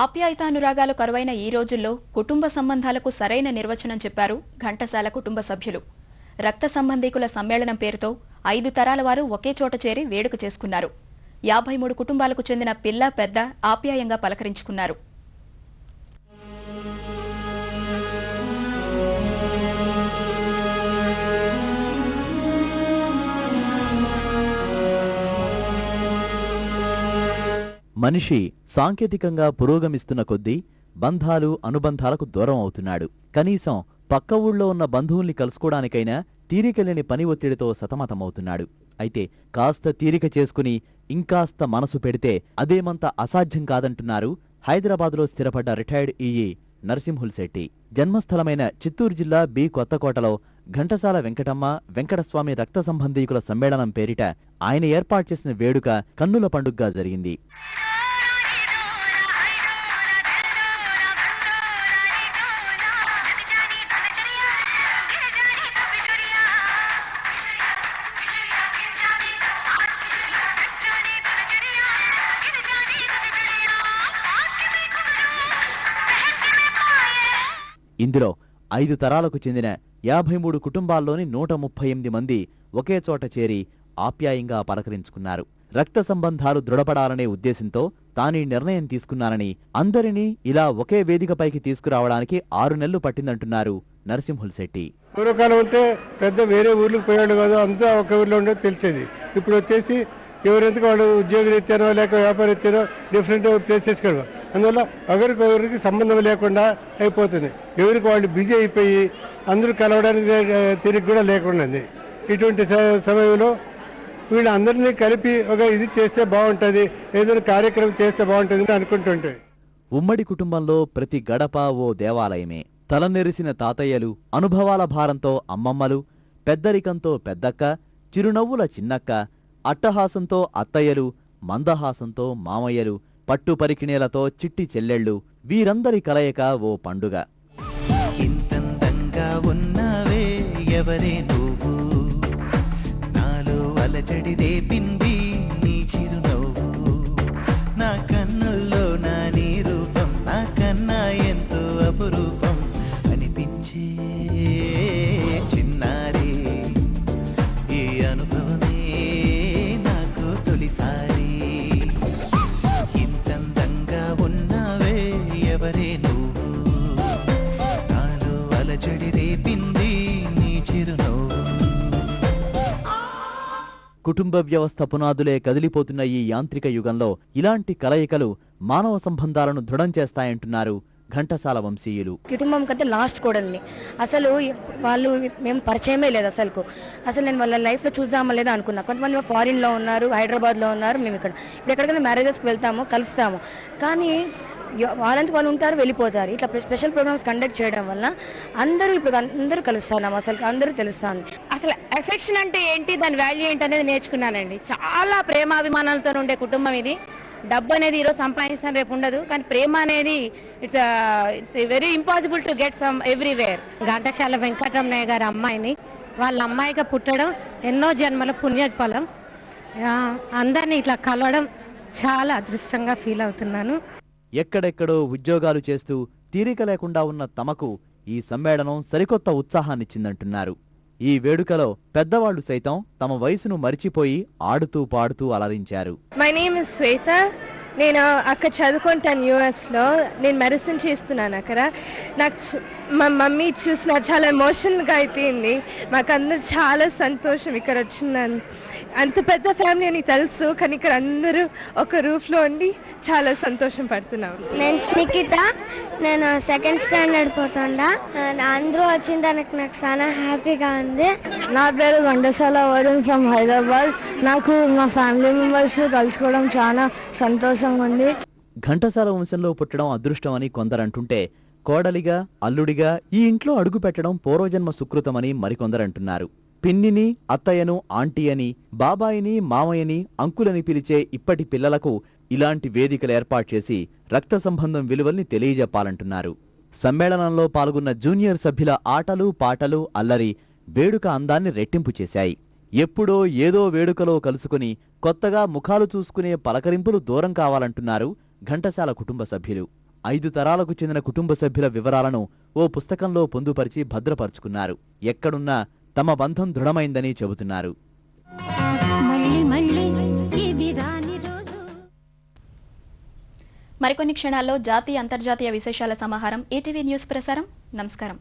ఆప్యాయతానురాగాలు కరువైన ఈ రోజుల్లో కుటుంబ సంబంధాలకు సరైన నిర్వచనం చెప్పారు ఘంటసాల కుటుంబ సభ్యులు. రక్త సంబంధీకుల సమ్మేళనం పేరుతో 5 తరాల వారు ఒకే చోట చేరి వేడుక చేసుకున్నారు. 53 కుటుంబాలకు చెందిన పిల్ల పెద్ద ఆప్యాయంగా పలకరించుకున్నారు. మనిషి సాంకేతికంగా పురోగమిస్తున్న కొద్దీ బంధాలు అనుబంధాలకు దూరం అవుతున్నాడు. కనీసం పక్క ఊళ్ళో ఉన్న బంధువుల్ని కలుసుకోవడానికైనా తీరికలేని పని ఒత్తిడితో సతమతమవుతున్నాడు. అయితే కాస్త తీరిక చేసుకుని ఇంకాస్త మనసు పెడితే అదేమంత అసాధ్యం కాదంటున్నారు హైదరాబాదులో స్థిరపడ్డ రిటైర్డ్ ఈఈ నరసింహుల్శెట్టి. జన్మస్థలమైన చిత్తూరు జిల్లా బి కొత్తకోటలో ఘంటసాల వెంకటమ్మ వెంకటస్వామి రక్త సంబంధీకుల సమ్మేళనం పేరిట ఆయన ఏర్పాటు చేసిన వేడుక కన్నుల పండుగగా జరిగింది. ఇందులో 5 తరాలకు చెందిన 53 కుటుంబాల్లోని 138 మంది ఒకే చోట చేరి ఆప్యాయంగా పలకరించుకున్నారు. రక్త సంబంధాలు దృఢపడాలనే ఉద్దేశంతో తానీ నిర్ణయం తీసుకున్నానని, అందరినీ ఇలా ఒకే వేదికపైకి తీసుకురావడానికి 6 నెలలు పట్టిందంటున్నారు నరసింహుల్శెట్టి. పూర్వకాలం ఉంటే పెద్ద వేరే ఊర్లకు పోయాడు కాదు, అంతా ఒక ఊర్లో ఉండేది తెలిసేది. ఇప్పుడు వచ్చేసి ఎవరెందుకు వాళ్ళు ఉద్యోగులు ఇచ్చారో లేక వ్యాపారం ఇచ్చారో డిఫరెంట్ ప్లేసెస్ కదా, అందువల్ల ఒకరికి సంబంధం లేకుండా అయిపోతుంది. ఎవరికి వాళ్ళు బిజీ అయిపోయి అందరూ కలవడానికి తిరిగి కూడా లేకుండా. ఇటువంటి సమయంలో వీళ్ళందరినీ కలిపి ఒక ఇది చేస్తే బాగుంటుంది, ఏదైనా కార్యక్రమం చేస్తే బాగుంటుంది అనుకుంటుంటే. ఉమ్మడి కుటుంబంలో ప్రతి గడప ఓ దేవాలయమే. తలనెరిసిన తాతయ్యలు, అనుభవాల భారంతో అమ్మమ్మలు, పెద్దరికంతో పెద్దక్క, చిరునవ్వుల చిన్నక్క, అట్టహాసంతో అత్తయ్యలు, మందహాసంతో మామయ్యలు, పట్టు పరికిణేలతో చిట్టి చెల్లెళ్ళు, వీరందరి కలయిక ఓ పండుగ. ఇంతందంగా ఉన్నావే ఎవరే నువ్వు, నాలో అలజడి రేపింది నీ చిరునవ్వు, నా కన్నుల్లో నా నీ రూపం నా కన్నా ఎంతో అపురూపం అనిపించే చిన్నారి, ఈ అనుభవమే నాకు తొలిసారి. ఇంతందంగా ఉన్నావే ఎవరే నువ్వు, నాలో అలజడి రేపింది నీ చిరునవ్వు. కుటుంబ వ్యవస్థ పునాదులే కదిలిపోతున్న ఈ యాంత్రిక యుగంలో ఇలాంటి కలయికలు మానవ సంబంధాలను దృఢం చేస్తాయంటున్నారు ఘంటసాల వంశీయులు. కుటుంబం కదా లాస్ట్ కోడల్ని, అసలు వాళ్ళు మేము పరిచయమే లేదు. అసలు నేను వాళ్ళ లైఫ్లో చూద్దామా లేదా అనుకున్నా. కొంతమంది ఫారిన్లో ఉన్నారు, హైదరాబాద్లో ఉన్నారు, మేము ఇప్పుడు ఎక్కడికైనా మ్యారేజెస్కి వెళ్తాము, కలుస్తాము, కానీ వాళ్ళంతకు వాళ్ళు ఉంటారు, వెళ్ళిపోతారు. ఇట్లా స్పెషల్ ప్రోగ్రామ్స్ కండక్ట్ చేయడం వల్ల అందరూ కలుస్తున్నాము, అసలు అందరూ తెలుస్తాను. అసలు ఎఫెక్షన్ అంటే ఏంటి, దాని వాల్యూ ఏంటి అనేది నేర్చుకున్నానండి. చాలా ప్రేమాభిమానాలతో ఉండే కుటుంబం ఇది. డబ్బు అనేది ఈరోజు సంపాదిస్తాను, రేపు ఉండదు, కానీ ప్రేమ అనేది it's very impossible to get some everywhere. Ghantasala Venkataramanaiah గారి అమ్మాయిని వాళ్ళ అమ్మాయిగా పుట్టడం ఎన్నో జన్మల పుణ్యఫలం. అందరినీ ఇట్లా కలవడం చాలా అదృష్టంగా ఫీల్ అవుతున్నాను. ఎక్కడెక్కడో ఉద్యోగాలు చేస్తూ తీరిక లేకుండా ఉన్న తమకు ఈ సమ్మేళనం సరికొత్త ఉత్సాహాన్నిచ్చిందంటున్నారు. ఈ వేడుకలో పెద్దవాళ్లు సైతం తమ వయసును మరిచిపోయి ఆడుతూ పాడుతూ అలరించారు. మై నేమ్ ఇస్ శ్వేత. నేను అక్కడ చదువుకుంటాను యుఎస్లో. నేను మెడిసిన్ చేస్తున్నాను అక్కడ. నాకు మా మమ్మీ చూసి నాకు చాలా ఎమోషనల్గా అయిపోయింది. మాకు అందరూ చాలా సంతోషం ఇక్కడ వచ్చిందని. అంత పెద్ద ఫ్యామిలీ అని తెలుసు, కానీ ఇక్కడ అందరూ ఒక రూఫ్లో ఉండి చాలా సంతోషం పడుతున్నాం. నేను స్నికిత, నేను సెకండ్ స్టాండర్డ్ పోతుండా. అందరూ వచ్చిన దానికి నాకు చాలా హ్యాపీగా ఉంది. నా పేరు ఘంటసాల వరుణ్ ఫ్రమ్ హైదరాబాద్. నాకు మా ఫ్యామిలీ మెంబర్స్ కలుసుకోవడం చాలా సంతోషంగా ఉంది. ఘంటసాల వంశంలో పుట్టడం అదృష్టమని కొందరంటుంటే, కోడలిగా అల్లుడిగా ఈ ఇంట్లో అడుగు పెట్టడం పూర్వజన్మ సుకృతమని మరికొందరంటున్నారు. పిన్నిని అత్తయ్యను ఆంటీ అని, బాబాయిని మామయ్యని అంకులని పిలిచే ఇప్పటి పిల్లలకు ఇలాంటి వేదికలు ఏర్పాటు చేసి రక్త సంబంధం విలువల్ని తెలియజెప్పాలంటున్నారు. సమ్మేళనంలో పాల్గొన్న జూనియర్ సభ్యుల ఆటలు పాటలు అల్లరి వేడుక అందాన్ని రెట్టింపు చేశాయి. ఎప్పుడో ఏదో వేడుకలో కలుసుకుని కొత్తగా ముఖాలు చూసుకునే పలకరింపులు దూరం కావాలంటున్నారు ఘంటసాల కుటుంబ సభ్యులు. 5 తరాలకు చెందిన కుటుంబ సభ్యుల వివరాలను ఓ పుస్తకంలో పొందుపరిచి భద్రపరుచుకున్నారు. ఎక్కడున్నా తమ బంధం దృఢమైందని చెబుతున్నారు. మరికొన్ని క్షణాల్లో జాతీయ అంతర్జాతీయ విశేషాల సమాహారం ఈటీవీ న్యూస్ ప్రసారం. నమస్కారం.